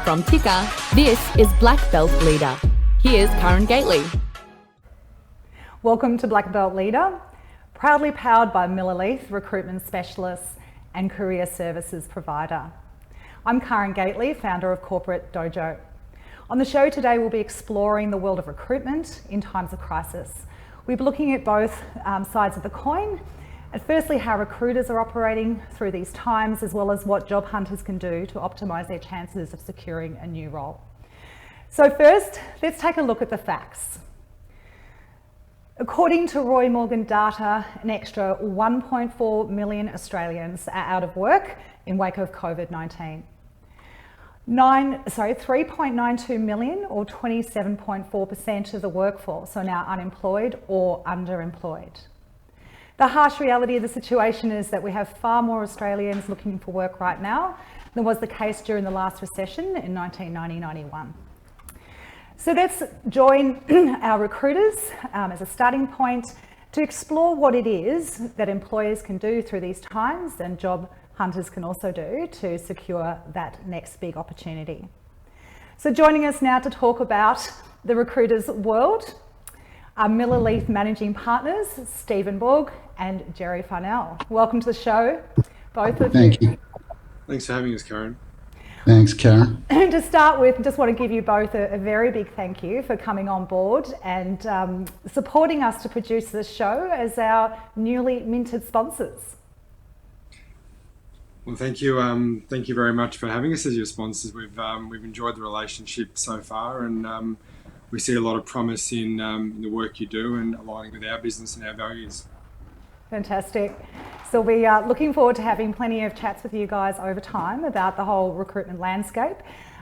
From Ticker, this is Black Belt Leader. Here's Karen Gately. Welcome to Black Belt Leader, proudly powered by Miller Leith, recruitment specialists and career services provider. I'm Karen Gately, founder of corporate Dojo. On the show today, we'll be exploring the world of recruitment in times of crisis. We'll be looking at both sides of the coin, and firstly how recruiters are operating through these times, as well as what job hunters can do to optimise their chances of securing a new role. So first, let's take a look at the facts. According to Roy Morgan data, an extra 1.4 million Australians are out of work in wake of COVID-19. 3.92 million, or 27.4% of the workforce, are now unemployed or underemployed. The harsh reality of the situation is that we have far more Australians looking for work right now than was the case during the last recession in 1990-91. So let's join our recruiters as a starting point to explore what it is that employers can do through these times and job hunters can also do to secure that next big opportunity. So joining us now to talk about the recruiters' world are Miller Leith Managing Partners, Stephen Borg and Jerry Farnell. Welcome to the show, both of you. Thank you. Thanks for having us, Karen. Thanks, Karen. And to start with, just want to give you both a very big thank you for coming on board and supporting us to produce this show as our newly minted sponsors. Well, thank you. Thank you very much for having us as your sponsors. We've enjoyed the relationship so far, and we see a lot of promise in the work you do and aligning with our business and our values. Fantastic. So we are looking forward to having plenty of chats with you guys over time about the whole recruitment landscape.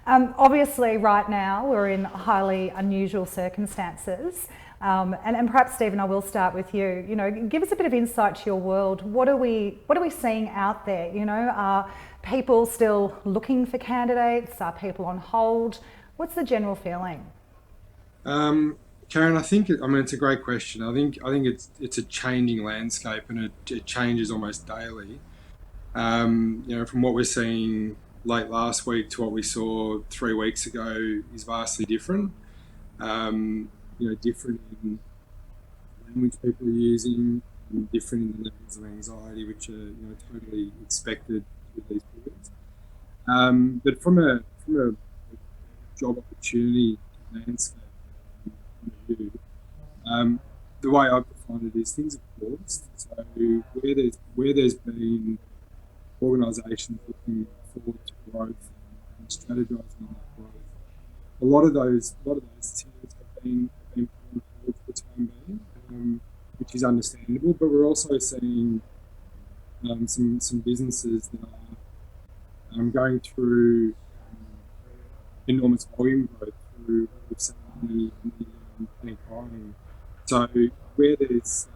Obviously, right now we're in highly unusual circumstances. And perhaps, Stephen, I will start with you. You know, give us a bit of insight to your world. What are we seeing out there? You know, are people still looking for candidates? Are people on hold? What's the general feeling? Karen, it's a great question. I think it's a changing landscape, and it changes almost daily. From what we're seeing late last week to what we saw 3 weeks ago is vastly different. Different in the language people are using, and different in the levels of anxiety, which are totally expected with these periods. But from a job opportunity landscape point of view, the way I've defined it is things have paused. So where there's been organisations looking forward to growth and strategising on that growth, a lot of those teams have been put on hold for the time being, which is understandable. But we're also seeing some businesses that are going through enormous volume growth through what we've seen in the panic buying. So where there's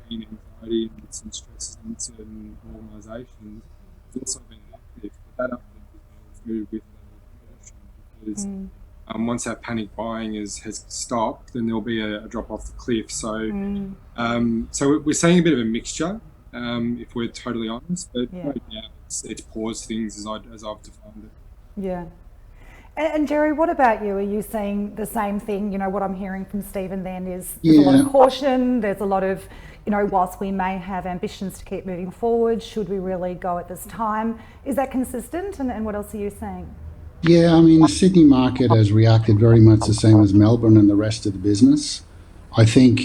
been anxiety and some stresses in certain organisations, there's also been an uplift. But that uplift has moved with caution, because once that panic buying has stopped, then there'll be a drop off the cliff. So so we're seeing a bit of a mixture, if we're totally honest. But no doubt it's paused things as I've defined it. Yeah. And Jerry, what about you? Are you seeing the same thing? You know, what I'm hearing from Stephen then is there's a lot of caution, there's a lot of, whilst we may have ambitions to keep moving forward, should we really go at this time? Is that consistent? And what else are you saying? Yeah, I mean, the Sydney market has reacted very much the same as Melbourne and the rest of the business. I think,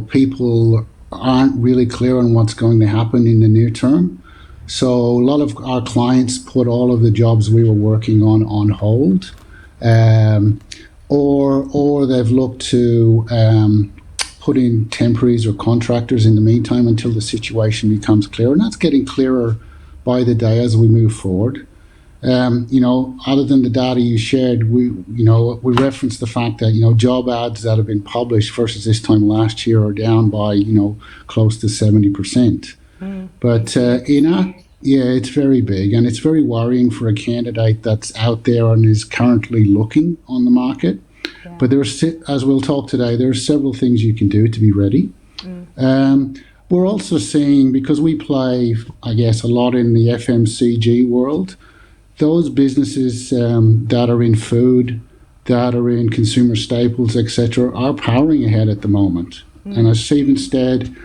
people aren't really clear on what's going to happen in the near term. So a lot of our clients put all of the jobs we were working on hold, or they've looked to put in temporaries or contractors in the meantime until the situation becomes clear. And that's getting clearer by the day as we move forward. Other than the data you shared, we referenced the fact that, job ads that have been published versus this time last year are down by, close to 70%. But it's very big, and it's very worrying for a candidate that's out there and is currently looking on the market. Yeah. But as we'll talk today, there are several things you can do to be ready. We're also seeing, because we play, I guess, a lot in the FMCG world, those businesses that are in food, that are in consumer staples, etc., are powering ahead at the moment. And as Stephen said,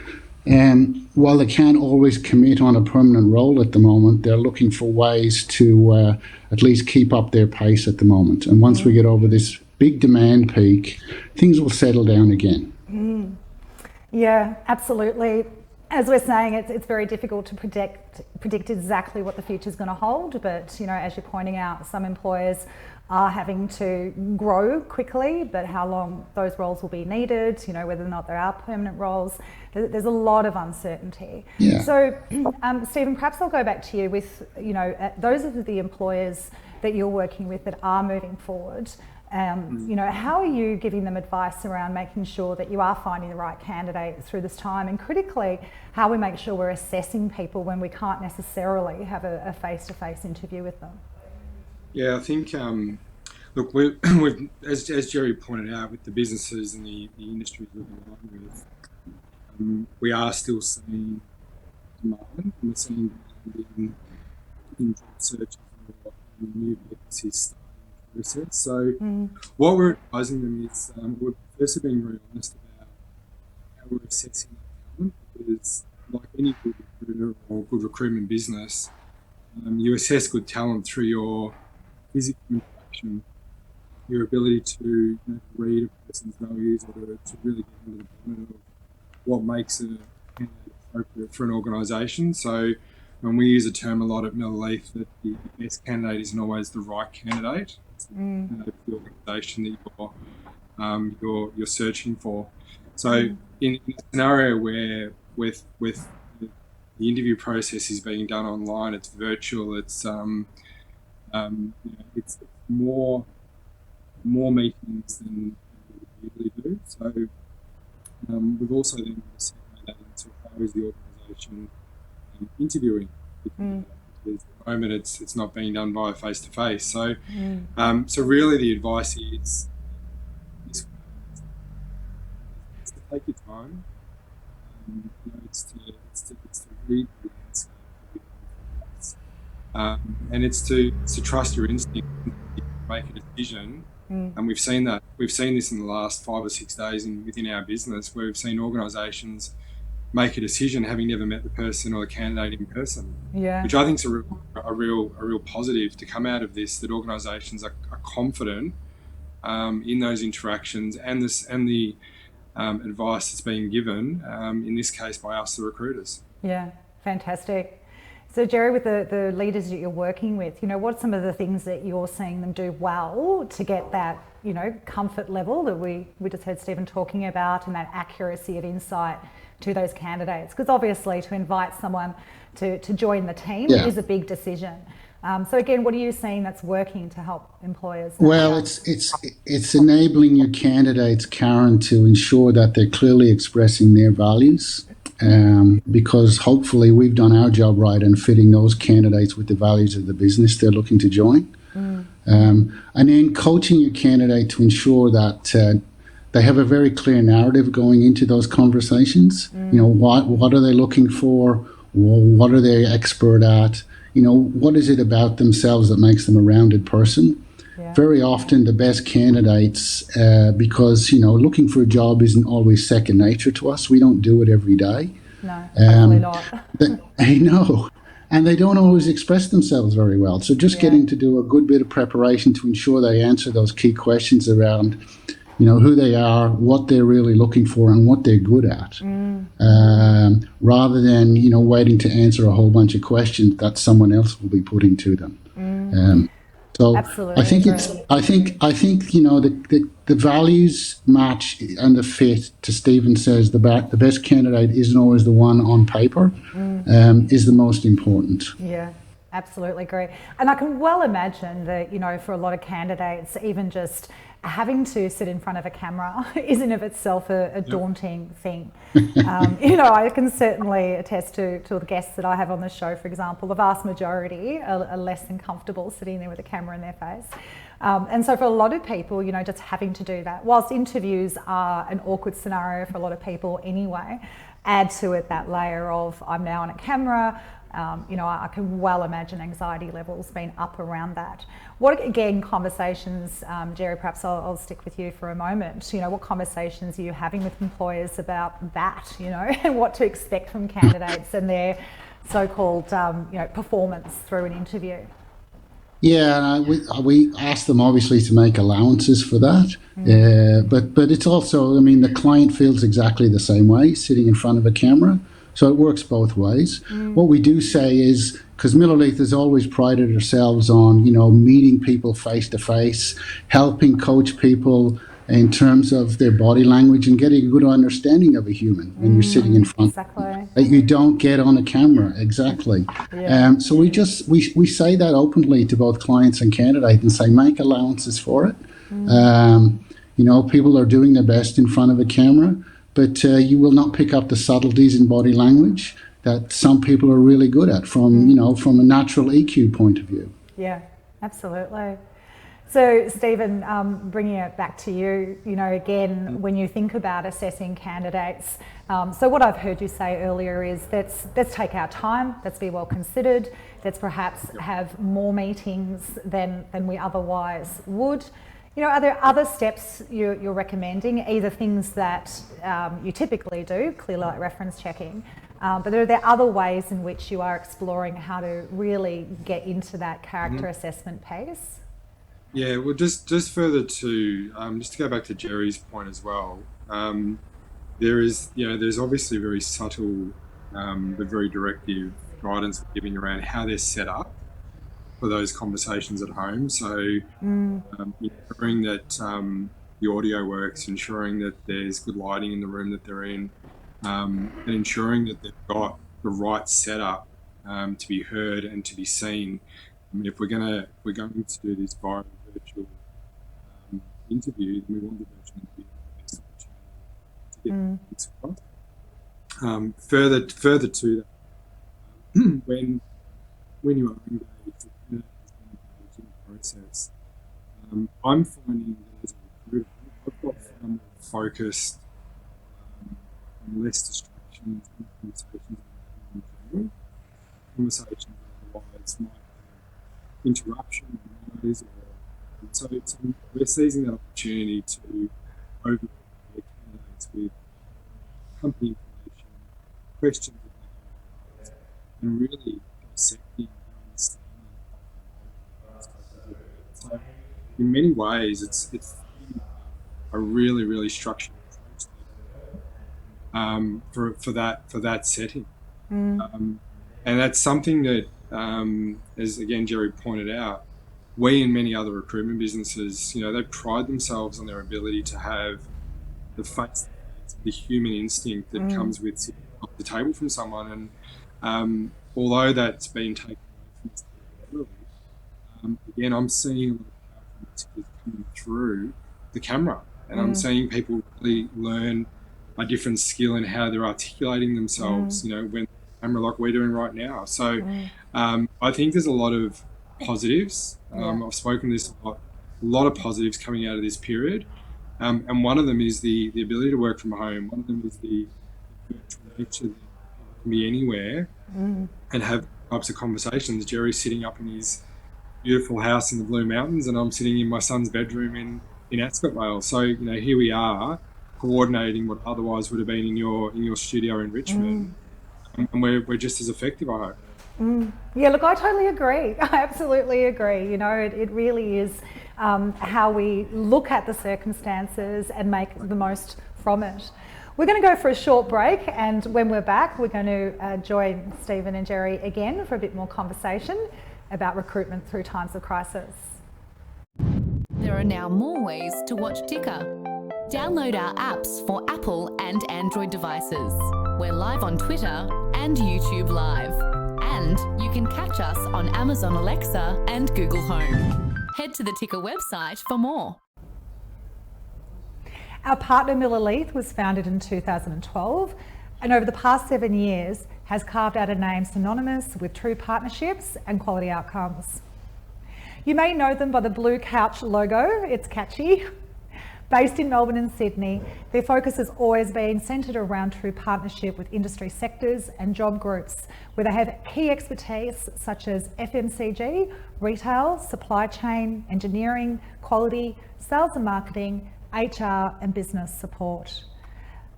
while they can't always commit on a permanent role at the moment, they're looking for ways to at least keep up their pace at the moment. And once we get over this big demand peak, things will settle down again. Yeah, absolutely. As we're saying, it's very difficult to predict exactly what the future is going to hold. But, you know, as you're pointing out, some employers are having to grow quickly, but how long those roles will be needed, you know, whether or not there are permanent roles, there's a lot of uncertainty. Yeah. So, Stephen, perhaps I'll go back to you with, you know, those are the employers that you're working with that are moving forward. You know, how are you giving them advice around making sure that you are finding the right candidate through this time, and critically, how we make sure we're assessing people when we can't necessarily have a face-to-face interview with them? Yeah, I think, look, we've as Jerry pointed out, with the businesses and the industries we've been working with, we are still seeing demand, and we're seeing demand in job searches or new vacancies starting the process. So what we're advising them is we're firstly being very honest about how we're assessing that talent, because like any good recruiter or good recruitment business, you assess good talent through your physical interaction, your ability to read a person's values, or to really get into the bonnet of what makes a candidate appropriate for an organisation. So when we use a term a lot at Miller Leith, that the best candidate isn't always the right candidate. It's the organisation that you're searching for. So in a scenario where with the interview process is being done online, it's virtual, it's it's more meetings than we usually do. So we've also then segmented that into how is the organisation interviewing, because at the moment it's not being done via face to face. So so really the advice is to take your time. It's to read the landscape, and it's to trust your instinct, make a decision. And we've seen this in the last 5 or 6 days within our business, where we've seen organisations make a decision having never met the person or the candidate in person. Yeah. Which I think is a real positive to come out of this, that organisations are confident in those interactions and the advice that's being given, in this case by us, the recruiters. Yeah, fantastic. So Jerry, with the leaders that you're working with, you know, what are some of the things that you're seeing them do well to get that, you know, comfort level that we just heard Stephen talking about, and that accuracy of insight to those candidates? Because obviously to invite someone to join the team is a big decision. So again, what are you seeing that's working to help employers? Well, it's enabling your candidates, Karen, to ensure that they're clearly expressing their values. Because hopefully we've done our job right in fitting those candidates with the values of the business they're looking to join. And then coaching your candidate to ensure that they have a very clear narrative going into those conversations. You know, what are they looking for? What are they expert at? You know, what is it about themselves that makes them a rounded person? Yeah. Very often the best candidates, because, you know, looking for a job isn't always second nature to us. We don't do it every day. No, definitely not. I know. And they don't always express themselves very well. So just getting to do a good bit of preparation to ensure they answer those key questions around, you know, who they are, what they're really looking for, and what they're good at, rather than, you know, waiting to answer a whole bunch of questions that someone else will be putting to them. So absolutely. I think you know, the values match and the fit, to Stephen says, the best candidate isn't always the one on paper, is the most important. Yeah, absolutely agree. And I can well imagine that, you know, for a lot of candidates, even just having to sit in front of a camera is in of itself a daunting thing. You know, I can certainly attest to the guests that I have on the show, for example, the vast majority are less than comfortable sitting there with a camera in their face. And so for a lot of people, you know, just having to do that, whilst interviews are an awkward scenario for a lot of people anyway, add to it that layer of I'm now on a camera, You know, I can well imagine anxiety levels being up around that. What, again, conversations, Jerry, perhaps I'll stick with you for a moment. You know, what conversations are you having with employers about that, you know, and what to expect from candidates and their so-called, you know, performance through an interview? Yeah, we ask them obviously to make allowances for that, but it's also, I mean, the client feels exactly the same way sitting in front of a camera, so it works both ways. What we do say is, because Miller Leith has always prided ourselves on, you know, meeting people face to face, helping coach people in terms of their body language and getting a good understanding of a human when you're sitting in front. Exactly. That you don't get on a camera, exactly. Yeah. So we say that openly to both clients and candidates and say make allowances for it. You know, people are doing their best in front of a camera, but you will not pick up the subtleties in body language that some people are really good at from, you know, from a natural EQ point of view. Yeah, absolutely. So, Stephen, bringing it back to you, you know, again, when you think about assessing candidates, so what I've heard you say earlier is let's take our time, let's be well considered, let's perhaps have more meetings than we otherwise would. You know, are there other steps you're recommending, either things that you typically do, clearly like reference checking, but are there other ways in which you are exploring how to really get into that character assessment pace? Yeah, well, just further to just to go back to Jerry's point as well. There's obviously very subtle, but very directive guidance giving around how they're set up for those conversations at home. So ensuring that the audio works, ensuring that there's good lighting in the room that they're in, and ensuring that they've got the right setup to be heard and to be seen. I mean, if we're going to do this via virtual interview, then we want the virtual interview the best opportunity to get things across. Further to that, when you are engaged in the process, I'm finding that as a recruiter, I've got far more focused and less distractions in conversations in general. Conversations that otherwise might have interruption or noise, so we're seizing that opportunity to overprepare candidates with company information, questions that they have, and really dissecting and understanding. So in many ways, it's a really, really structured approach for that setting, and that's something that, as again Jerry pointed out, we and many other recruitment businesses, you know, they pride themselves on their ability to have the face-to-face, the human instinct that comes with sitting off the table from someone. And although that's been taken away from us, again, I'm seeing a lot of powerful messages coming through the camera, and I'm seeing people really learn a different skill in how they're articulating themselves, you know, when the camera like we're doing right now. So I think there's a lot of positives. I've spoken to this a lot of positives coming out of this period, and one of them is the ability to work from home. One of them is the virtual nature that can be anywhere and have types of conversations. Jerry's sitting up in his beautiful house in the Blue Mountains, and I'm sitting in my son's bedroom in Ascot, Wales. So, you know, here we are coordinating what otherwise would have been in your studio in Richmond, and we're just as effective, I hope. Yeah, look, I totally agree. I absolutely agree. You know, it really is how we look at the circumstances and make the most from it. We're going to go for a short break, and when we're back, we're going to join Stephen and Jerry again for a bit more conversation about recruitment through times of crisis. There are now more ways to watch Ticker. Download our apps for Apple and Android devices. We're live on Twitter and YouTube Live. And you can catch us on Amazon Alexa and Google Home. Head to the Ticker website for more. Our partner Miller Leith was founded in 2012, and over the past 7 years has carved out a name synonymous with true partnerships and quality outcomes. You may know them by the blue couch logo, it's catchy, Based in Melbourne and Sydney, their focus has always been centred around true partnership with industry sectors and job groups, where they have key expertise such as FMCG, retail, supply chain, engineering, quality, sales and marketing, HR and business support.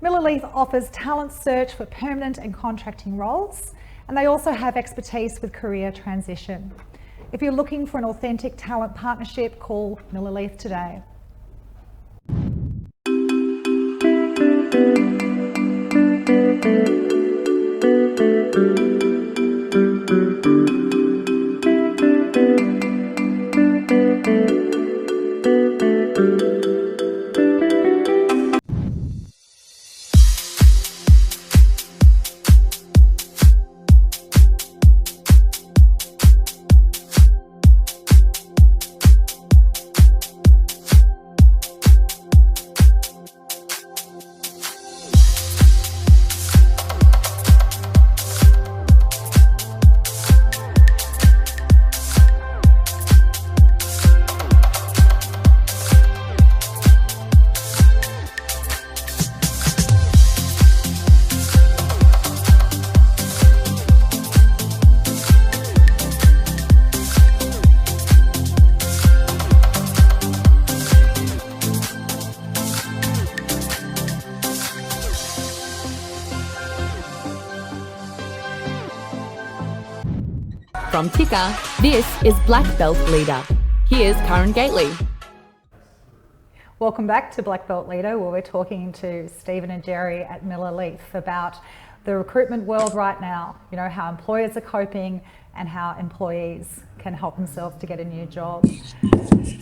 Miller Leith offers talent search for permanent and contracting roles, and they also have expertise with career transition. If you're looking for an authentic talent partnership, call Miller Leith today. From Ticker, this is Black Belt Leader. Here's Karen Gately. Welcome back to Black Belt Leader, where we're talking to Stephen and Jerry at Miller Leith about the recruitment world right now, you know, how employers are coping and how employees can help themselves to get a new job.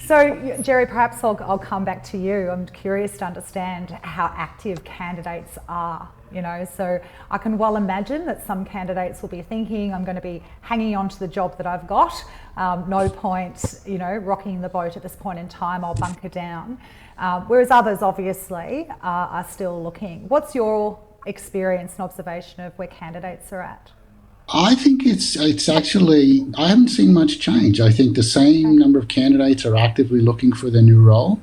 So, Jerry, perhaps I'll come back to you. I'm curious to understand how active candidates are. You know, so I can well imagine that some candidates will be thinking, I'm going to be hanging on to the job that I've got. No point, you know, rocking the boat at this point in time. I'll bunker down. Whereas others, obviously, are still looking. What's your experience and observation of where candidates are at? I think it's actually, I haven't seen much change. I think the same number of candidates are actively looking for their new role.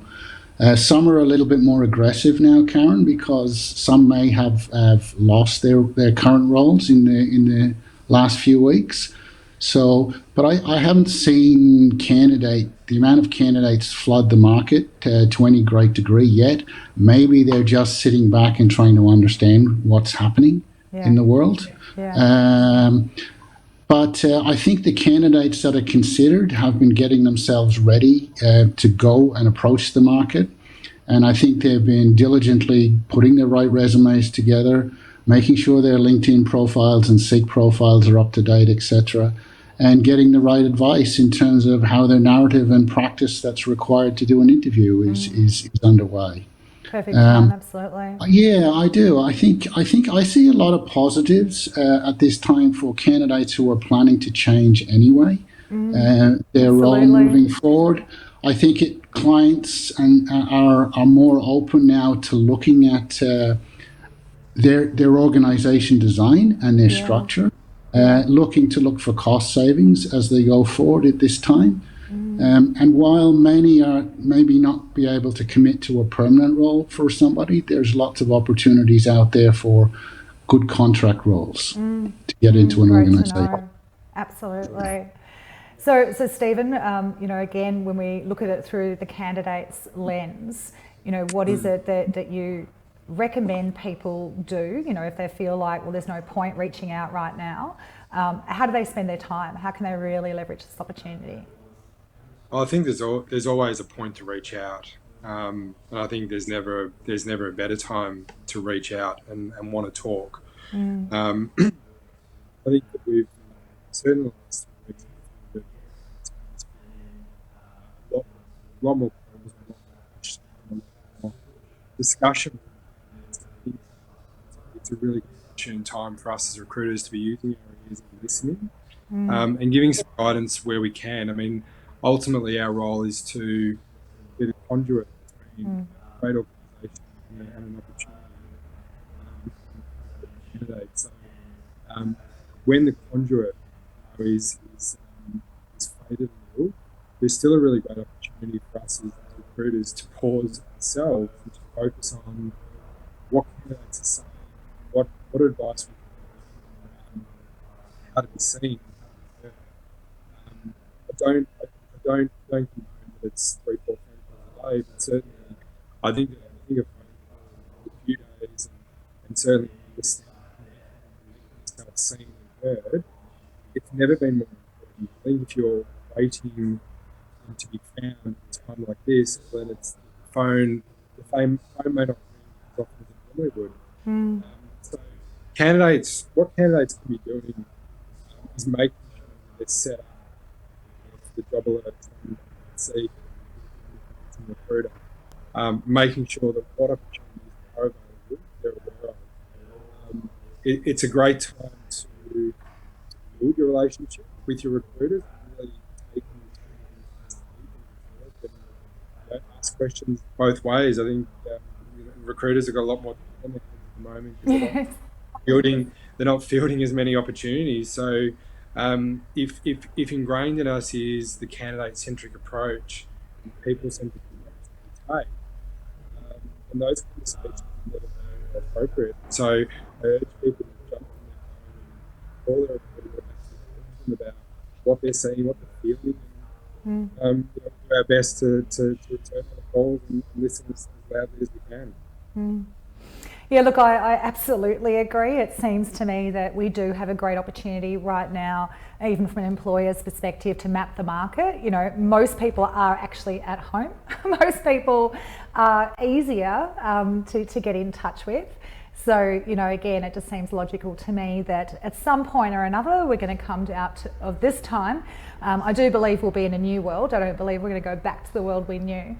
Some are a little bit more aggressive now, Karen, because some may have lost their current roles in the last few weeks. So, but I haven't seen the amount of candidates flood the market to any great degree yet. Maybe they're just sitting back and trying to understand what's happening in the world. Yeah. But I think the candidates that are considered have been getting themselves ready to go and approach the market. And I think they've been diligently putting the right resumes together, making sure their LinkedIn profiles and Seek profiles are up to date, etc., and getting the right advice in terms of how their narrative and practice that's required to do an interview is underway. Perfect time, absolutely. Yeah, I do. I think I see a lot of positives at this time for candidates who are planning to change anyway. Their role moving forward. I think clients are more open now to looking at their organisation design and their structure, looking to look for cost savings as they go forward at this time. And while many are maybe not be able to commit to a permanent role for somebody, there's lots of opportunities out there for good contract roles to get into an organisation. Absolutely. So Stephen, you know, again, when we look at it through the candidate's lens, you know, what is it that you recommend people do, you know, if they feel like, well, there's no point reaching out right now? How do they spend their time? How can they really leverage this opportunity? I think there's always a point to reach out, and I think there's never a better time to reach out and want to talk. I think that we've certainly a lot more discussion. It's a really opportune time for us as recruiters to be using our ears and listening, and giving some guidance where we can. I mean, ultimately, our role is to be the conduit between a great organisation and an opportunity. So, when the conduit is faded a little, there's still a really great opportunity for us as recruiters to pause ourselves and to focus on what candidates are saying, what advice we can give, how to be seen, how to be heard. I don't condone that it's 3-4 phone calls a day, but certainly I think a phone call in a few days and certainly understanding yourself seen and heard, it's never been more important. I think if you're waiting to be found at a time like this, then it's the phone may not ring as often as it normally would. So what candidates can be doing is making sure that they're set up for the job alerts and see from the recruiter, making sure that what opportunities are available, they're aware of. It's a great time to build your relationship with your recruiters and really take the time to and ask questions both ways. I think recruiters have got a lot more time on their hands at the moment because they're not fielding as many opportunities. So if ingrained in us is the candidate-centric approach and people-centric approach that we take, and those conversations are never very appropriate. So I urge people to jump on their phone and call their recruiter and ask them about what they're seeing, what they're feeling, and do our best to return the calls and listen as loudly as we can. Yeah, look, I absolutely agree. It seems to me that we do have a great opportunity right now, even from an employer's perspective, to map the market. You know, most people are actually at home. Most people are easier to get in touch with. So, you know, again, it just seems logical to me that at some point or another, we're going to come out of this time. I do believe we'll be in a new world. I don't believe we're going to go back to the world we knew.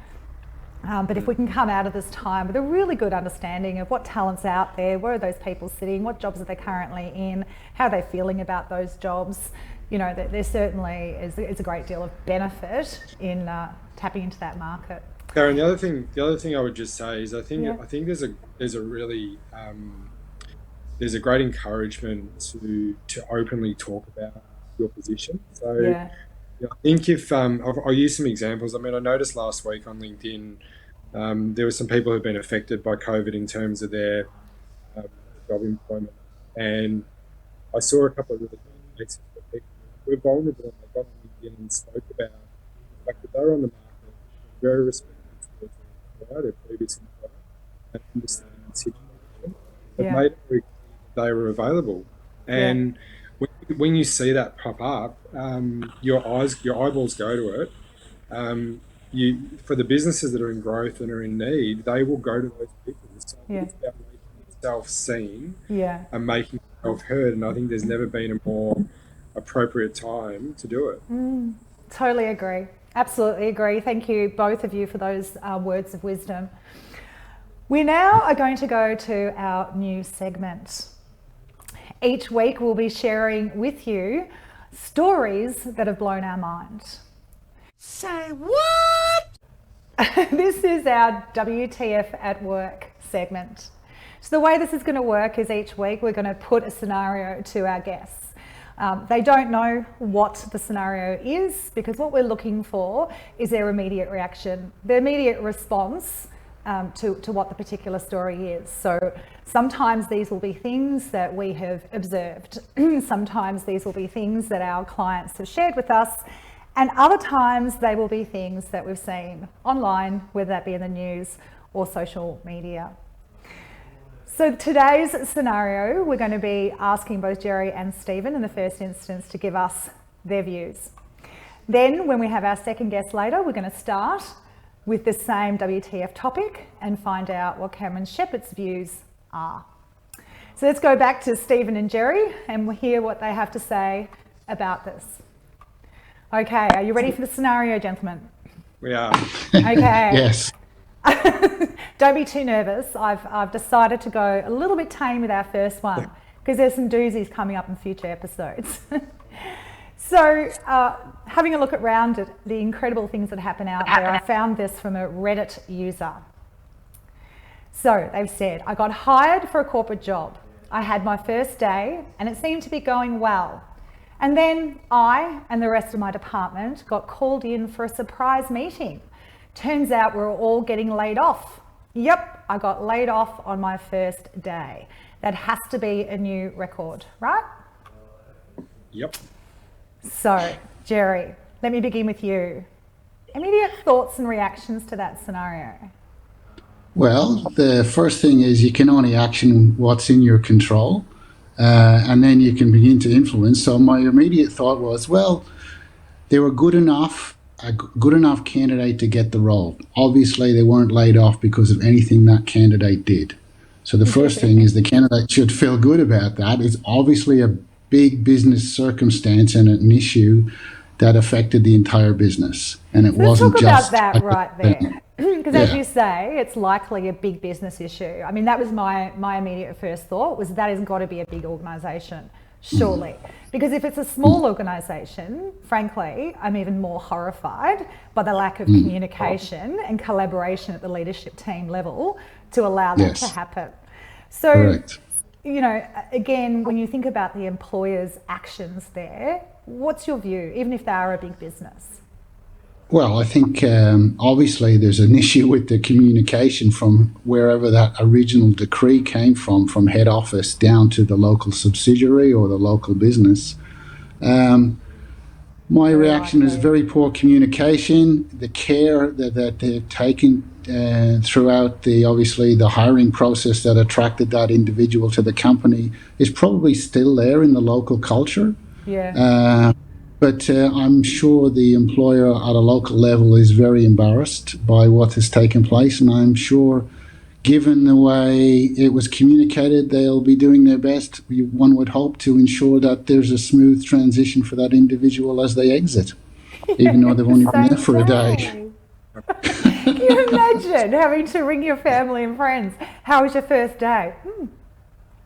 But if we can come out of this time with a really good understanding of what talent's out there, where are those people sitting, what jobs are they currently in, how are they feeling about those jobs, you know, there certainly is a great deal of benefit in tapping into that market. Karen, the other thing I would just say is I think there's a really there's a great encouragement to openly talk about your position. So I think if I'll use some examples. I mean, I noticed last week on LinkedIn there were some people who've been affected by COVID in terms of their job employment, and I saw a couple of really good cases where people were vulnerable and they got on LinkedIn and spoke about the fact that they were on the market, very respectful towards their employer, their previous employer, and understanding the situation, but made it very clear that they were available. And when you see that pop up, your eyeballs go to it. For the businesses that are in growth and are in need, they will go to those people. So it's about making yourself seen and making yourself heard. And I think there's never been a more appropriate time to do it. Totally agree. Absolutely agree. Thank you, both of you, for those words of wisdom. We now are going to go to our new segment. Each week we'll be sharing with you stories that have blown our mind. Say what? This is our WTF at work segment. So the way this is going to work is each week we're going to put a scenario to our guests. They don't know what the scenario is because what we're looking for is their immediate reaction, their immediate response to what the particular story is. So sometimes these will be things that we have observed. Sometimes these will be things that our clients have shared with us. And other times they will be things that we've seen online, whether that be in the news or social media. So today's scenario, we're going to be asking both Jerry and Stephen in the first instance to give us their views. Then when we have our second guest later, we're going to start with the same WTF topic and find out what Cameron Shepherd's views are. So let's go back to Stephen and Jerry and we'll hear what they have to say about this. Okay, are you ready for the scenario, gentlemen? We are. Okay. Yes. Don't be too nervous. I've decided to go a little bit tame with our first one because there's some doozies coming up in future episodes. So having a look around at the incredible things that happen out there, I found this from a Reddit user. So they've said, I got hired for a corporate job. I had my first day and it seemed to be going well. And then I and the rest of my department got called in for a surprise meeting Turns out we're all getting laid off. Yep, I got laid off on my first day. That has to be a new record, right? Yep. So, Jerry, let me begin with you. Immediate thoughts and reactions to that scenario? Well, the first thing is you can only action what's in your control, and then you can begin to influence. So my immediate thought was, well, they were a good enough candidate to get the role. Obviously, they weren't laid off because of anything that candidate did. So the first thing is the candidate should feel good about that. It's obviously a big business circumstance and an issue that affected the entire business. And it wasn't just... Let's talk about that right there. Because as you say, it's likely a big business issue. I mean, that was my immediate first thought, was that has got to be a big organisation, surely. Because if it's a small organisation, frankly, I'm even more horrified by the lack of communication and collaboration at the leadership team level to allow that to happen. So, correct. You know, again, when you think about the employer's actions there, what's your view, even if they are a big business? Well, I think obviously there's an issue with the communication from wherever that original decree came from head office down to the local subsidiary or the local business. My reaction is very poor communication. The care that they've taken throughout the hiring process that attracted that individual to the company is probably still there in the local culture. Yeah. But I'm sure the employer at a local level is very embarrassed by what has taken place, and I'm sure, given the way it was communicated, they'll be doing their best, one would hope, to ensure that there's a smooth transition for that individual as they exit, even though they've only been there for a day. Can you imagine having to ring your family and friends? How was your first day?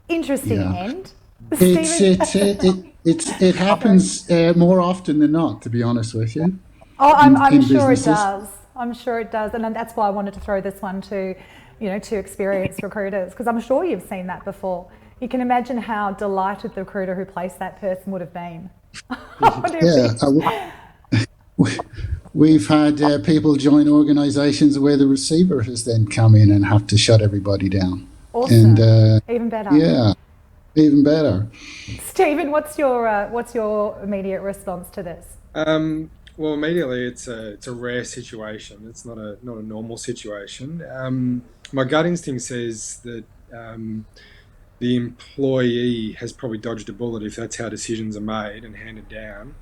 Interesting end. It happens more often than not, to be honest with you. Oh, I'm sure it does. I'm sure it does, and that's why I wanted to throw this one to experienced recruiters, because I'm sure you've seen that before. You can imagine how delighted the recruiter who placed that person would have been. We've had people join organisations where the receiver has then come in and have to shut everybody down. Awesome. And even better. Yeah. Even better. Stephen, what's your immediate response to this? Well, immediately it's a rare situation. It's not a normal situation. My gut instinct says that the employee has probably dodged a bullet if that's how decisions are made and handed down.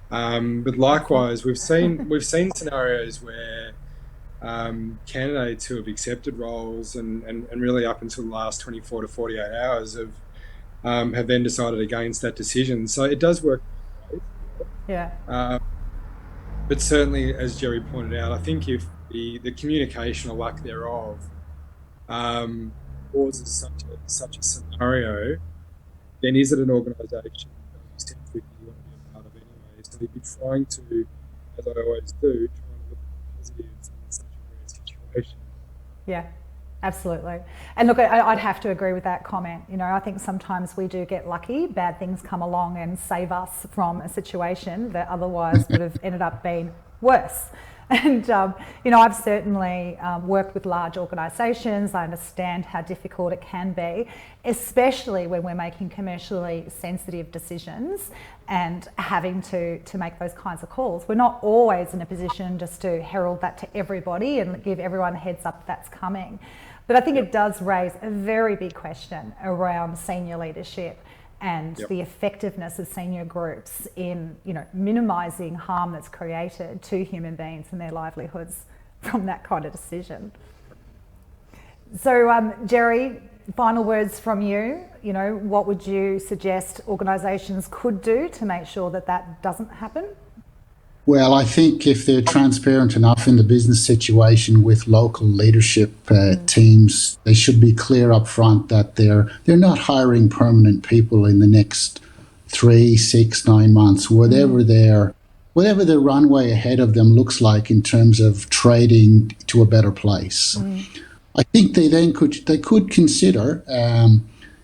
But likewise, we've seen scenarios where candidates who have accepted roles and really up until the last 24 to 48 hours have then decided against that decision. So it does work. Yeah. But certainly, as Jerry pointed out, I think if the communication or lack thereof causes such a scenario, then is it an organisation that you want to be a part of anyway? So you'd be trying to, as I always do, trying to look at the positives in such a rare situation. Yeah. Absolutely. And look, I'd have to agree with that comment. I think sometimes we do get lucky, bad things come along and save us from a situation that otherwise would have ended up being worse. And, I've certainly worked with large organisations. I understand how difficult it can be, especially when we're making commercially sensitive decisions and having to make those kinds of calls. We're not always in a position just to herald that to everybody and give everyone a heads up that's coming. But I think it does raise a very big question around senior leadership and the effectiveness of senior groups in, minimising harm that's created to human beings and their livelihoods from that kind of decision. So, Jerry, final words from you. What would you suggest organisations could do to make sure that that doesn't happen? Well, I think if they're transparent enough in the business situation with local leadership teams, they should be clear up front that they're not hiring permanent people in the next 3, 6, 9 months, whatever their runway ahead of them looks like in terms of trading to a better place. I think they could consider,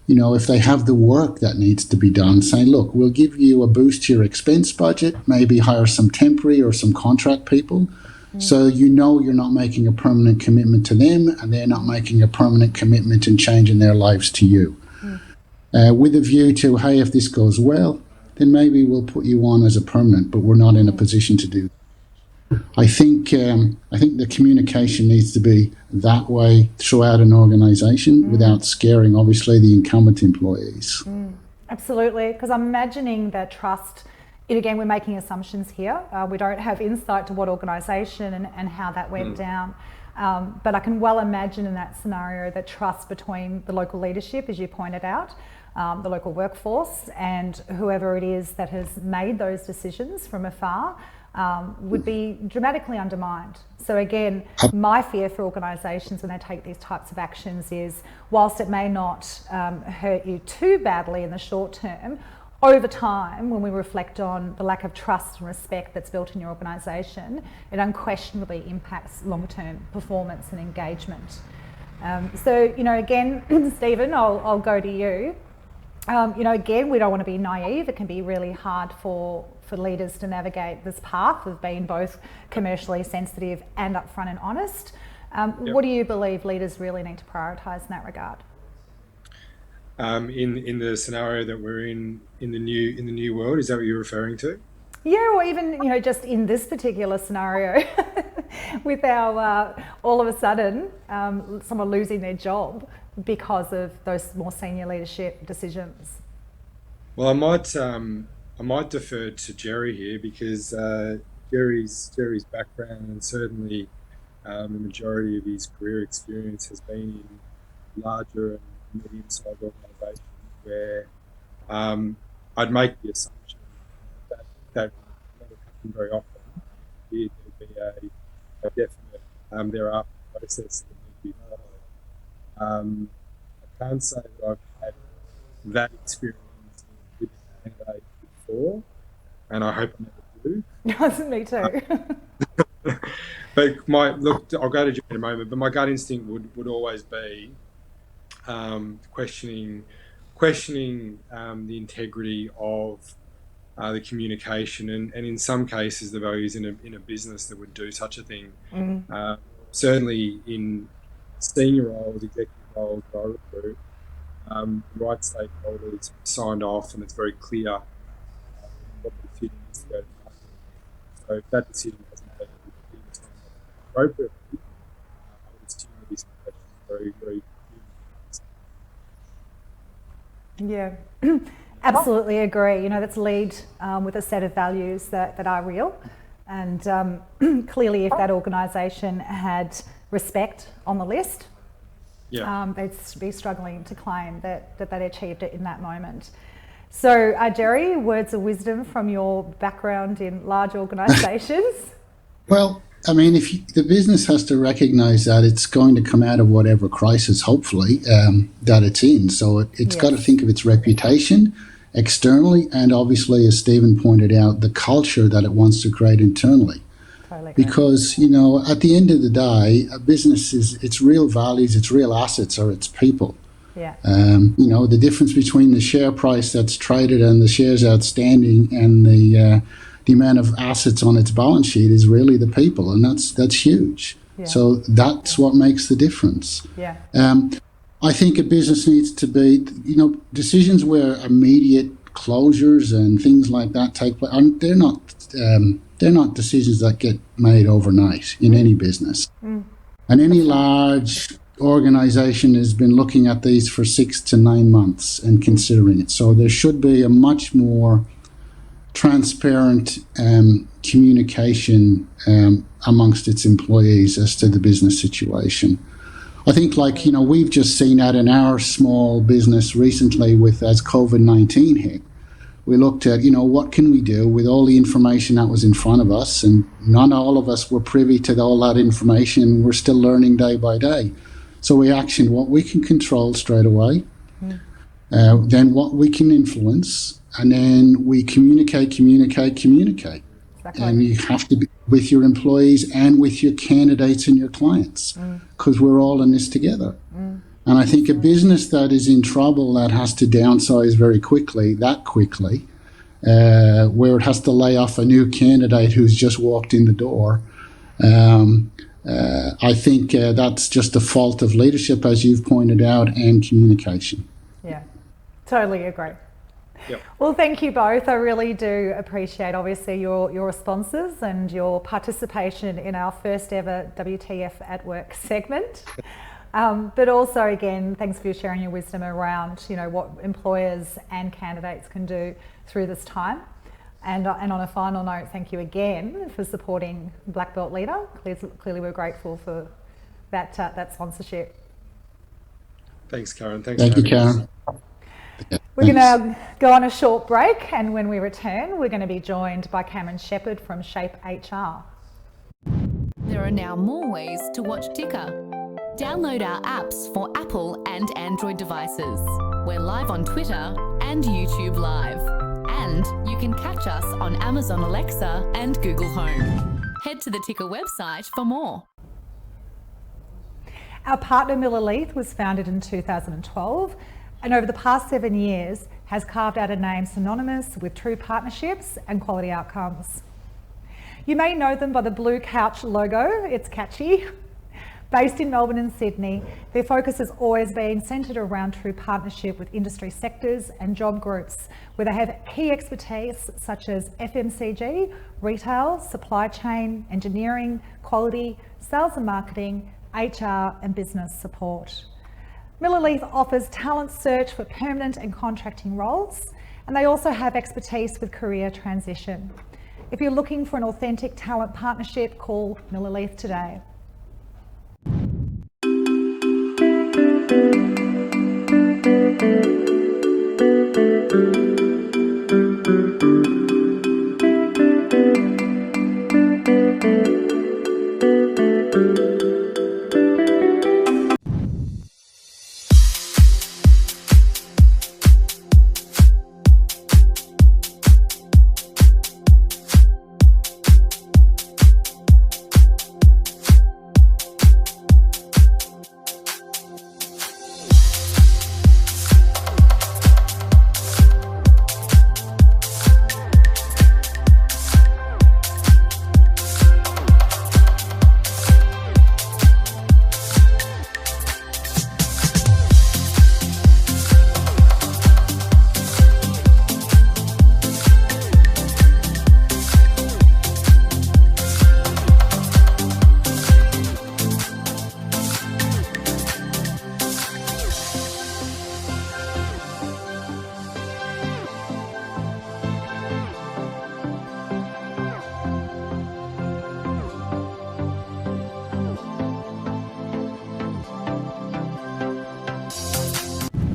if they have the work that needs to be done, saying, look, we'll give you a boost to your expense budget, maybe hire some temporary or some contract people, So you know you're not making a permanent commitment to them, and they're not making a permanent commitment in changing their lives to you. With a view to, hey, if this goes well, then maybe we'll put you on as a permanent, but we're not in a position to do that. I think the communication needs to be that way throughout an organisation without scaring, obviously, the incumbent employees. Absolutely, because I'm imagining that trust, and again, we're making assumptions here. We don't have insight to what organisation and how that went down. But I can well imagine in that scenario that trust between the local leadership, as you pointed out, the local workforce and whoever it is that has made those decisions from afar would be dramatically undermined. So again, my fear for organisations when they take these types of actions is, whilst it may not hurt you too badly in the short term, over time, when we reflect on the lack of trust and respect that's built in your organisation, it unquestionably impacts long-term performance and engagement. So, again, Stephen, I'll go to you. Again, we don't want to be naive. It can be really hard for leaders to navigate this path of being both commercially sensitive and upfront and honest. What do you believe leaders really need to prioritise in that regard? In the scenario that we're in the new world, is that what you're referring to? Yeah, or even just in this particular scenario, with our all of a sudden someone losing their job because of those more senior leadership decisions. Well, I might defer to Jerry here because Jerry's background and certainly the majority of his career experience has been in larger and medium-sized organisations where I'd make the assumption that not happen very often. There'd be a definite thereafter process that need to be followed. I can't say that I've had that experience with a candidate before, and I hope I never do. Me too. But I'll go to Jim in a moment, but my gut instinct would always be questioning the integrity of the communication and in some cases the values in a business that would do such a thing. Certainly in senior roles, executive roles that I recruit, the right stakeholders signed off and it's very clear what the decision is to go to market. So if that decision hasn't been appropriately, I would assume that this question is very, very Yeah, absolutely agree. Let's lead with a set of values that are real. And clearly, if that organisation had respect on the list, they'd be struggling to claim that they achieved it in that moment. So, Jerry, words of wisdom from your background in large organisations? Well, I mean, the business has to recognise that it's going to come out of whatever crisis, hopefully, that it's in. So it's got to think of its reputation externally and obviously, as Stephen pointed out, the culture that it wants to create internally. Totally. Because, at the end of the day, a business its real values, its real assets are its people. Yeah. The difference between the share price that's traded and the shares outstanding and the amount of assets on its balance sheet is really the people, and that's huge. Yeah. So that's what makes the difference. Yeah. I think a business needs to be, decisions where immediate closures and things like that take place. They're not decisions that get made overnight in any business. And any large organisation has been looking at these for 6 to 9 months and considering it. So there should be a much more transparent communication amongst its employees as to the business situation. I think we've just seen that in our small business recently as COVID-19 hit. We looked at, what can we do with all the information that was in front of us, and not all of us were privy to all that information. We're still learning day by day. So we actioned what we can control straight away, then what we can influence, and then we communicate. Exactly. And you have to be with your employees and with your candidates and your clients, because we're all in this together. And I think a business that is in trouble, that has to downsize very quickly, where it has to lay off a new candidate who's just walked in the door, I think that's just a fault of leadership, as you've pointed out, and communication. Yeah, totally agree. Yep. Well, thank you both. I really do appreciate, obviously, your responses and your participation in our first ever WTF at Work segment. But also, again, thanks for sharing your wisdom around, what employers and candidates can do through this time. And on a final note, thank you again for supporting Black Belt Leader. Clearly, we're grateful for that sponsorship. Thanks, Karen. Thanks Thank for you, having us. Karen. We're going to go on a short break, and when we return, we're going to be joined by Cameron Shepherd from Shape HR. There are now more ways to watch Ticker. Download our apps for Apple and Android devices. We're live on Twitter and YouTube Live. And you can catch us on Amazon Alexa and Google Home. Head to the Ticker website for more. Our partner Miller Leith was founded in 2012, and over the past 7 years has carved out a name synonymous with true partnerships and quality outcomes. You may know them by the blue couch logo, it's catchy. Based in Melbourne and Sydney, their focus has always been centred around true partnership with industry sectors and job groups, where they have key expertise such as FMCG, retail, supply chain, engineering, quality, sales and marketing, HR and business support. Miller Leith offers talent search for permanent and contracting roles, and they also have expertise with career transition. If you're looking for an authentic talent partnership, call Miller Leith today.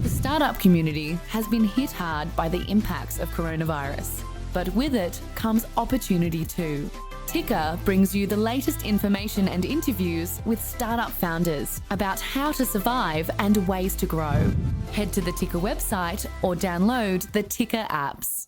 The startup community has been hit hard by the impacts of coronavirus, but with it comes opportunity too. Ticker brings you the latest information and interviews with startup founders about how to survive and ways to grow. Head to the Ticker website or download the Ticker apps.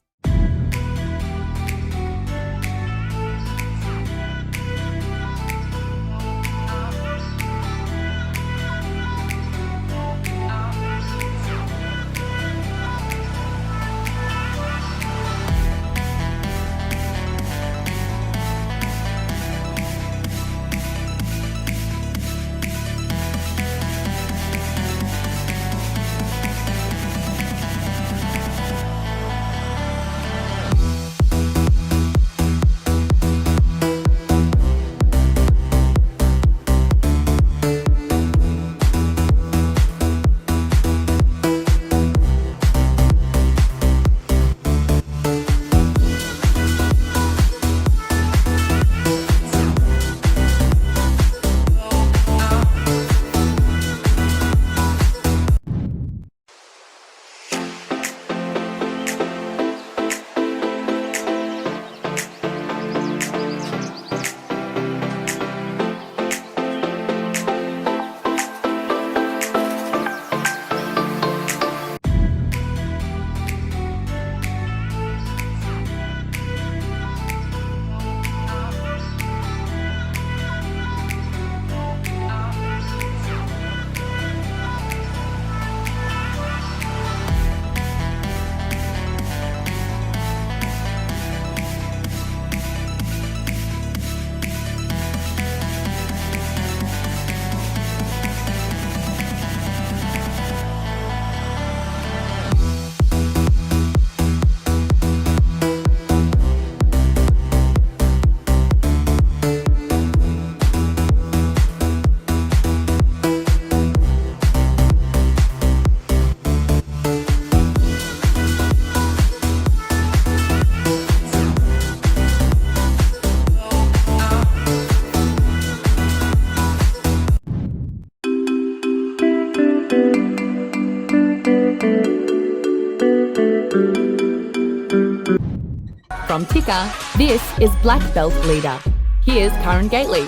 From Ticker, this is Black Belt Leader. Here's Karen Gately.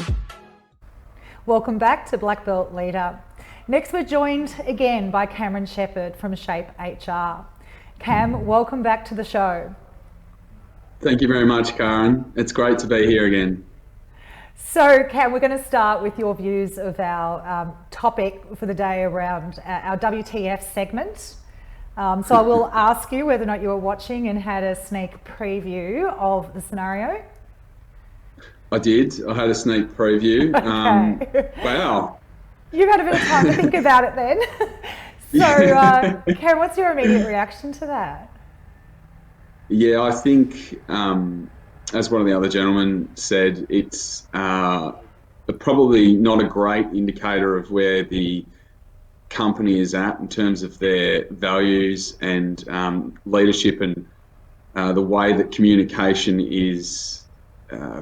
Welcome back to Black Belt Leader. Next, we're joined again by Cameron Shepherd from Shape HR. Cam, welcome back to the show. Thank you very much, Karen. It's great to be here again. So, Cam, we're going to start with your views of our topic for the day around our WTF segment. So I will ask you whether or not you were watching and had a sneak preview of the scenario. I did. I had a sneak preview. Okay. Wow. You've had a bit of time to think about it then. So, Karen, what's your immediate reaction to that? Yeah, I think, as one of the other gentlemen said, it's probably not a great indicator of where the company is at in terms of their values and leadership and the way that communication is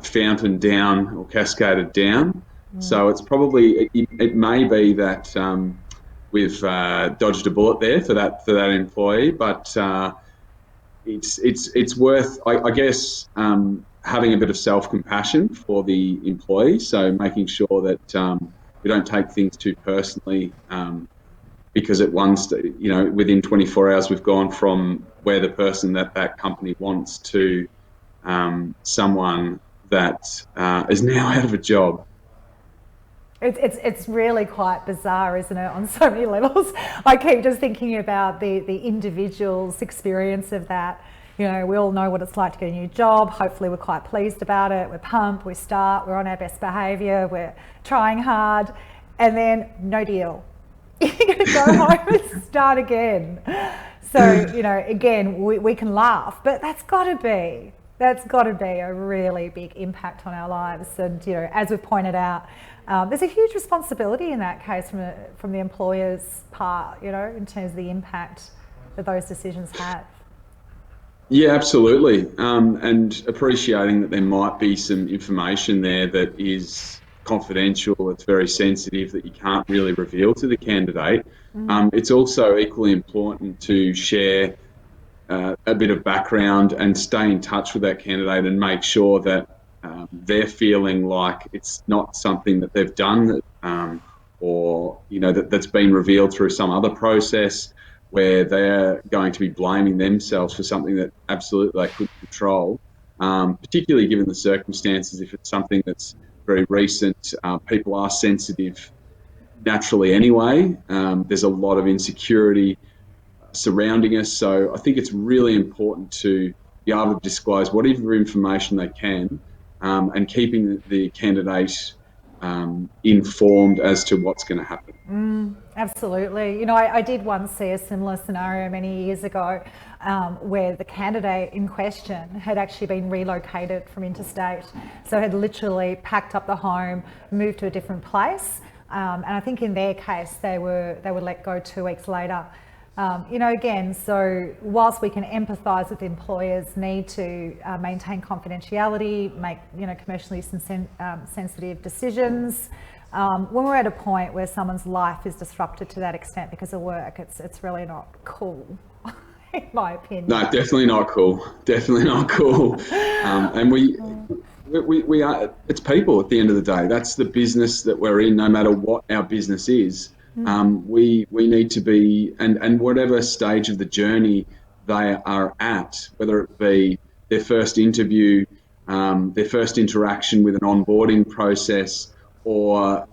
fountained down or cascaded down. So it's probably, it may be that we've dodged a bullet there for that employee, but it's worth, I guess, having a bit of self-compassion for the employee. So making sure that we don't take things too personally, because at once, within 24 hours, we've gone from where the person that company wants to someone that is now out of a job. It's really quite bizarre, isn't it, on so many levels? I keep just thinking about the individual's experience of that. We all know what it's like to get a new job. Hopefully we're quite pleased about it. We're pumped, we're on our best behaviour, we're trying hard, and then no deal. You're going to go home and start again. So, again, we can laugh, but that's got to be a really big impact on our lives. And, as we've pointed out, there's a huge responsibility in that case from the employer's part, in terms of the impact that those decisions have. Yeah, absolutely. And appreciating that there might be some information there that is confidential, it's very sensitive, that you can't really reveal to the candidate. It's also equally important to share a bit of background and stay in touch with that candidate and make sure that they're feeling like it's not something that they've done or that's been revealed through some other process where they're going to be blaming themselves for something that absolutely they couldn't control, particularly given the circumstances. If it's something that's very recent, people are sensitive naturally anyway. There's a lot of insecurity surrounding us, so I think it's really important to be able to disclose whatever information they can, and keeping the candidate informed as to what's going to happen. Absolutely. I did once see a similar scenario many years ago where the candidate in question had actually been relocated from interstate. So had literally packed up the home, moved to a different place. And I think in their case, they were let go 2 weeks later. Again, so whilst we can empathise with employers need to maintain confidentiality, make commercially sensitive decisions, when we're at a point where someone's life is disrupted to that extent because of work, it's really not cool, in my opinion. No, definitely not cool. Definitely not cool. And we are, it's people at the end of the day. That's the business that we're in, no matter what our business is. We need to be, and whatever stage of the journey they are at, whether it be their first interview, their first interaction with an onboarding process, or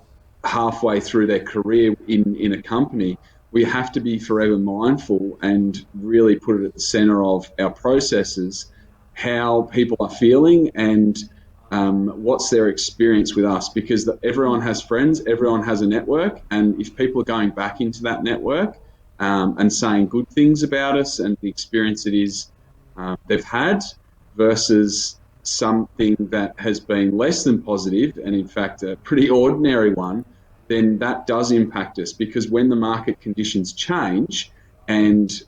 halfway through their career in a company, we have to be forever mindful and really put it at the center of our processes, how people are feeling and what's their experience with us, because everyone has friends, everyone has a network, and if people are going back into that network and saying good things about us and the experience it is they've had versus something that has been less than positive and in fact a pretty ordinary one, then that does impact us, because when the market conditions change and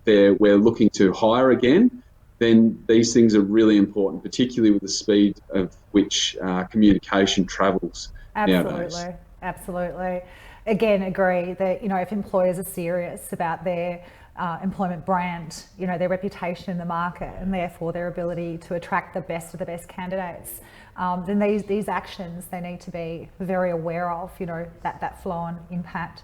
we're looking to hire again, then these things are really important, particularly with the speed of which communication travels nowadays. Absolutely. Again, agree that, if employers are serious about their employment brand, you know, their reputation in the market, and therefore their ability to attract the best of the best candidates, then these actions they need to be very aware of, you know, that flow on impact.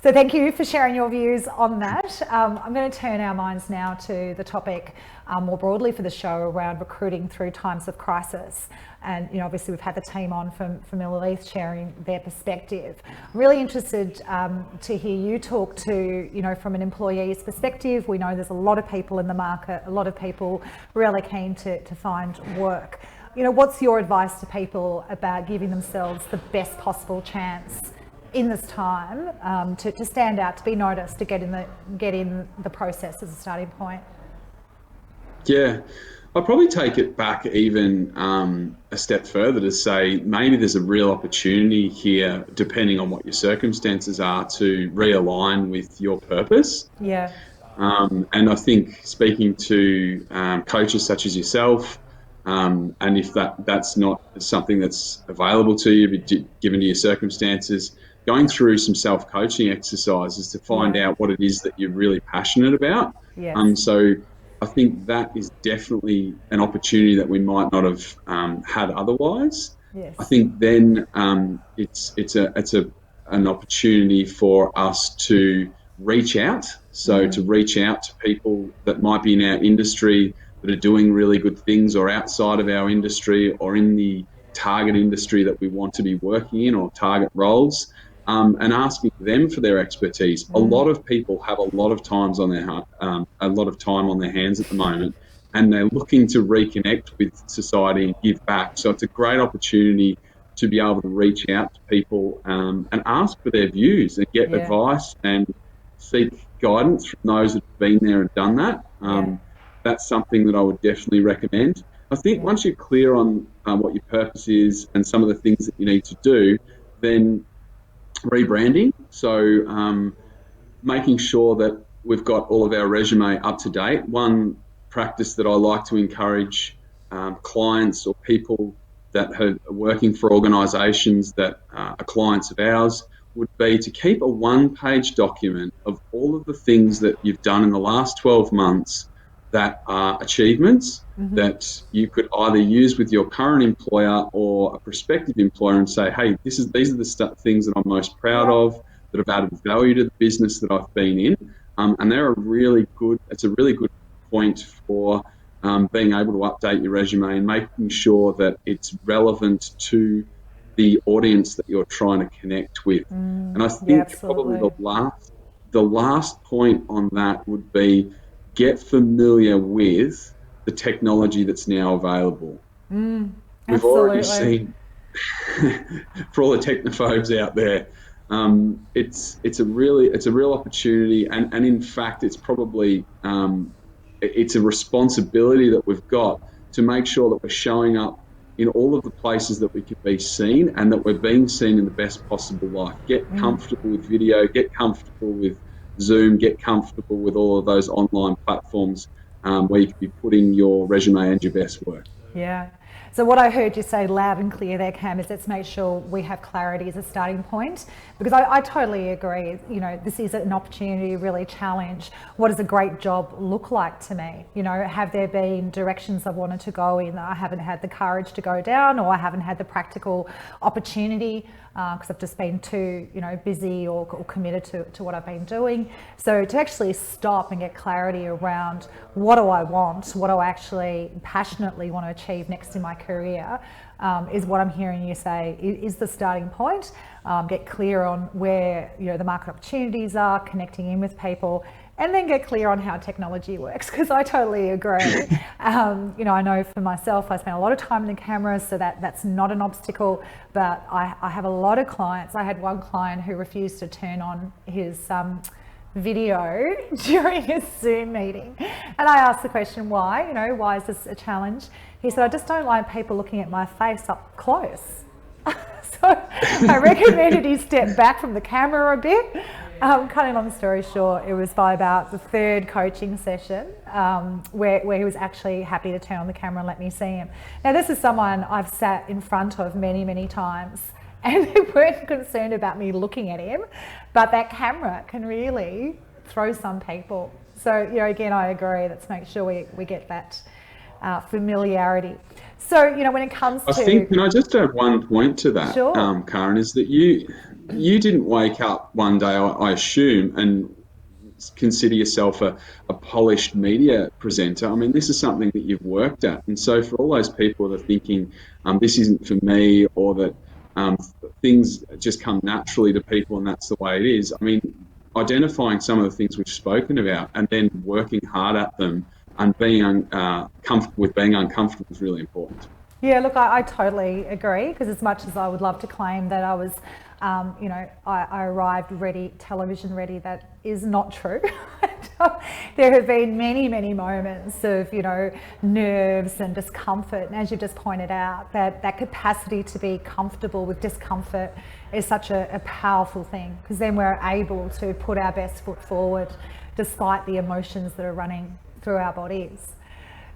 So thank you for sharing your views on that. I'm going to turn our minds now to the topic more broadly for the show around recruiting through times of crisis. And, you know, obviously we've had the team on from Miller Leith sharing their perspective. I'm really interested to hear you talk to, you know, from an employee's perspective. We know there's a lot of people in the market, a lot of people really keen to find work. You know, what's your advice to people about giving themselves the best possible chance in this time to stand out, to be noticed, to get in the process as a starting point? Yeah, I'll probably take it back even a step further to say maybe there's a real opportunity here, depending on what your circumstances are, to realign with your purpose. Yeah. And I think speaking to coaches such as yourself, and if that's not something that's available to you, but given to your circumstances, going through some self-coaching exercises to find out what it is that you're really passionate about. Yes. So I think that is definitely an opportunity that we might not have had otherwise. Yes. I think then it's an opportunity for us to reach out. So to reach out to people that might be in our industry that are doing really good things, or outside of our industry, or in the target industry that we want to be working in, or target roles. And asking them for their expertise. A lot of people have a lot of times on their time on their hands at the moment, and they're looking to reconnect with society and give back. So it's a great opportunity to be able to reach out to people and ask for their views and get advice and seek guidance from those that have been there and done that. That's something that I would definitely recommend. I think once you're clear on what your purpose is and some of the things that you need to do, then rebranding. So making sure that we've got all of our resume up to date. One practice that I like to encourage clients or people that are working for organisations that are clients of ours would be to keep a one-page document of all of the things that you've done in the last 12 months that are achievements that you could either use with your current employer or a prospective employer and say, hey, these are the things that I'm most proud of, that have added value to the business that I've been in. And it's a really good point for being able to update your resume and making sure that it's relevant to the audience that you're trying to connect with. And I think probably the last point on that would be get familiar with the technology that's now available. We've already seen, for all the technophobes out there, it's a real opportunity, and in fact, it's probably it's a responsibility that we've got to make sure that we're showing up in all of the places that we can be seen, and that we're being seen in the best possible light. Get comfortable with video, get comfortable with Zoom, get comfortable with all of those online platforms where you can be putting your resume and your best work. Yeah. So what I heard you say loud and clear there, Cam, is let's make sure we have clarity as a starting point, because I totally agree. You know, this is an opportunity to really challenge what does a great job look like to me? You know, have there been directions I've wanted to go in that I haven't had the courage to go down, or I haven't had the practical opportunity because I've just been too, you know, busy or committed to what I've been doing. So to actually stop and get clarity around what do I want, what do I actually passionately want to achieve next in my career, is what I'm hearing you say is the starting point. Get clear on where, you know, the market opportunities are, connecting in with people, and then get clear on how technology works, because I totally agree. You know, I know for myself, I spend a lot of time in the camera, so that's not an obstacle, but I have a lot of clients. I had one client who refused to turn on his video during a Zoom meeting. And I asked the question, why? You know, why is this a challenge? He said, I just don't like people looking at my face up close. So I recommended he step back from the camera a bit. Cutting long story short, it was by about the third coaching session where he was actually happy to turn on the camera and let me see him. Now, this is someone I've sat in front of many, many times, and they weren't concerned about me looking at him, but that camera can really throw some people. So, you know, again, I agree. Let's make sure we get that familiarity. So, you know, when it comes to... I think, can I just add one point to that, Sure. Karen, is that you didn't wake up one day, I assume, and consider yourself a polished media presenter. I mean, this is something that you've worked at. And so for all those people that are thinking, this isn't for me, or that things just come naturally to people and that's the way it is, I mean, identifying some of the things we've spoken about and then working hard at them and being comfortable with being uncomfortable is really important. Yeah, look, I totally agree, because as much as I would love to claim that I was, you know, I arrived ready, television ready, that is not true. There have been many, many moments of, you know, nerves and discomfort. And as you just pointed out, that capacity to be comfortable with discomfort is such a powerful thing, because then we're able to put our best foot forward despite the emotions that are running through our bodies.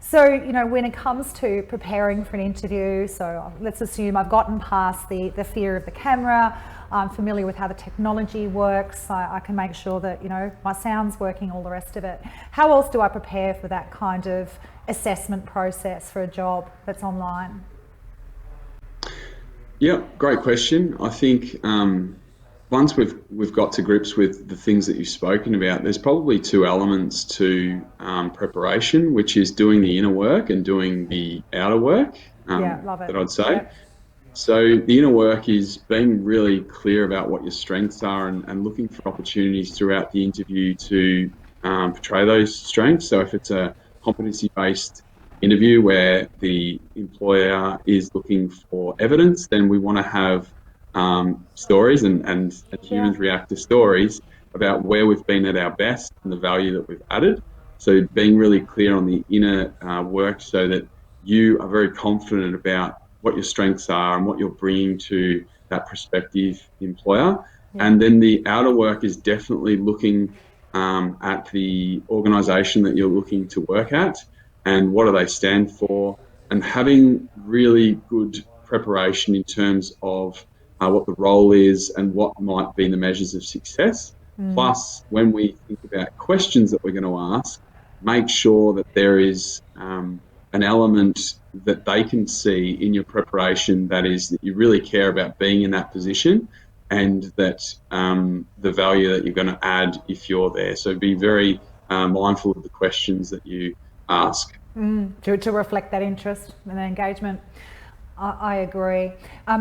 So, you know, when it comes to preparing for an interview, so let's assume I've gotten past the fear of the camera, I'm familiar with how the technology works, I can make sure that, you know, my sound's working, all the rest of it. How else do I prepare for that kind of assessment process for a job that's online? Yeah, great question. I think once we've got to grips with the things that you've spoken about, there's probably two elements to preparation, which is doing the inner work and doing the outer work. Yeah, love it. That I'd say. Yep. So the inner work is being really clear about what your strengths are and looking for opportunities throughout the interview to portray those strengths. So if it's a competency-based interview where the employer is looking for evidence, then we want to have stories and humans react to stories about where we've been at our best and the value that we've added. So being really clear on the inner work so that you are very confident about what your strengths are and what you're bringing to that prospective employer. Yeah. And then the outer work is definitely looking at the organisation that you're looking to work at and what do they stand for, and having really good preparation in terms of what the role is and what might be the measures of success. Plus, when we think about questions that we're going to ask, make sure that there is an element that they can see in your preparation, that is that you really care about being in that position and that the value that you're going to add if you're there. So be very mindful of the questions that you ask. To reflect that interest and that engagement. I agree.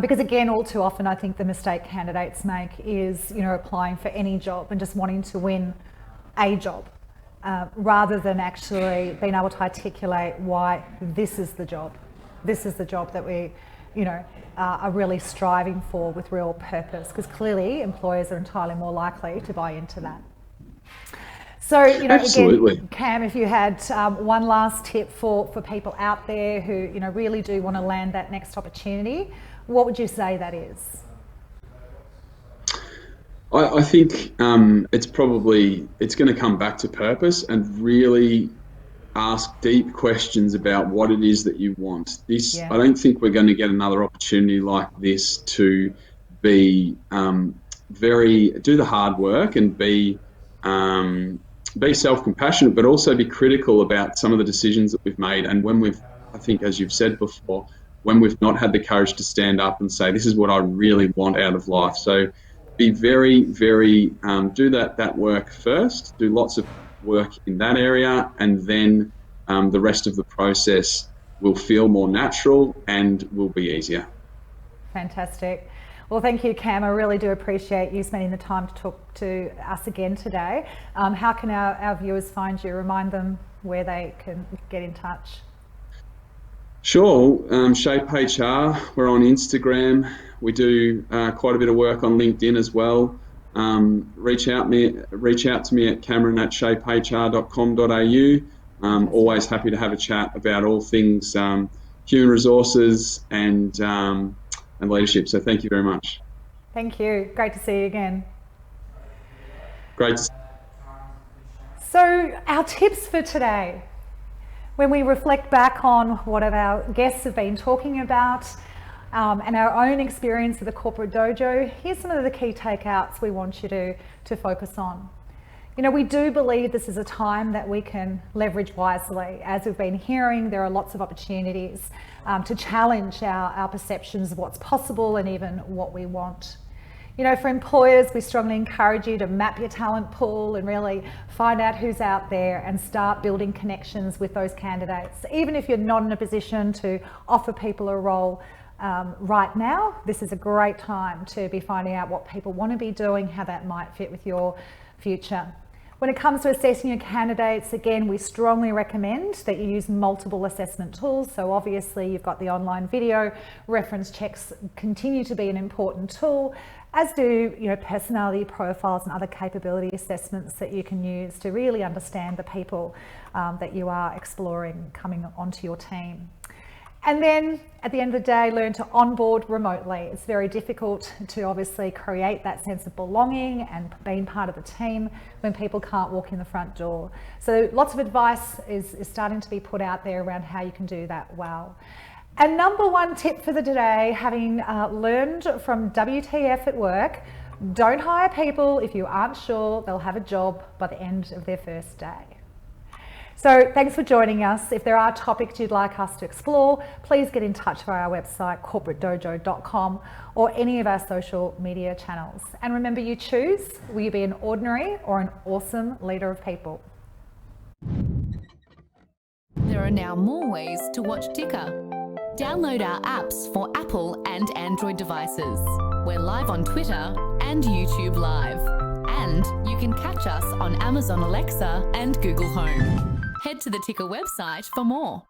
Because again, all too often I think the mistake candidates make is, you know, applying for any job and just wanting to win a job. Rather than actually being able to articulate why this is the job that we, you know, are really striving for with real purpose, because clearly employers are entirely more likely to buy into that. So, you know, Absolutely. Again, Cam, if you had one last tip for people out there who, you know, really do want to land that next opportunity, what would you say that is? I think it's going to come back to purpose and really ask deep questions about what it is that you want. I don't think we're going to get another opportunity like this to be do the hard work and be self-compassionate, but also be critical about some of the decisions that we've made. And I think, as you've said before, when we've not had the courage to stand up and say, this is what I really want out of life. So be very, very, do that work first, do lots of work in that area, and then the rest of the process will feel more natural and will be easier. Fantastic. Well, thank you, Cam. I really do appreciate you spending the time to talk to us again today. How can our viewers find you? Remind them where they can get in touch. Sure. Shape HR. We're on Instagram. We do quite a bit of work on LinkedIn as well. Reach out to me at cameron@shapehr.com.au. Always happy to have a chat about all things human resources and leadership. So thank you very much. Thank you. Great to see you again. Great to see you. So our tips for today, when we reflect back on what our guests have been talking about and our own experience of the corporate dojo, here's some of the key takeouts we want you to focus on. You know, we do believe this is a time that we can leverage wisely. As we've been hearing, there are lots of opportunities to challenge our perceptions of what's possible and even what we want. You know, for employers, we strongly encourage you to map your talent pool and really find out who's out there and start building connections with those candidates. Even if you're not in a position to offer people a role right now, this is a great time to be finding out what people want to be doing, how that might fit with your future. When it comes to assessing your candidates, again, we strongly recommend that you use multiple assessment tools. So obviously you've got the online video, reference checks continue to be an important tool, as do, you know, personality profiles and other capability assessments that you can use to really understand the people that you are exploring coming onto your team. And then at the end of the day, learn to onboard remotely. It's very difficult to obviously create that sense of belonging and being part of the team when people can't walk in the front door. So lots of advice is starting to be put out there around how you can do that well. And number one tip for the day, having learned from WTF at work, don't hire people if you aren't sure they'll have a job by the end of their first day. So thanks for joining us. If there are topics you'd like us to explore, please get in touch via our website, corporatedojo.com, or any of our social media channels. And remember, you choose, will you be an ordinary or an awesome leader of people? There are now more ways to watch Ticker. Download our apps for Apple and Android devices. We're live on Twitter and YouTube Live. And you can catch us on Amazon Alexa and Google Home. Head to the Ticker website for more.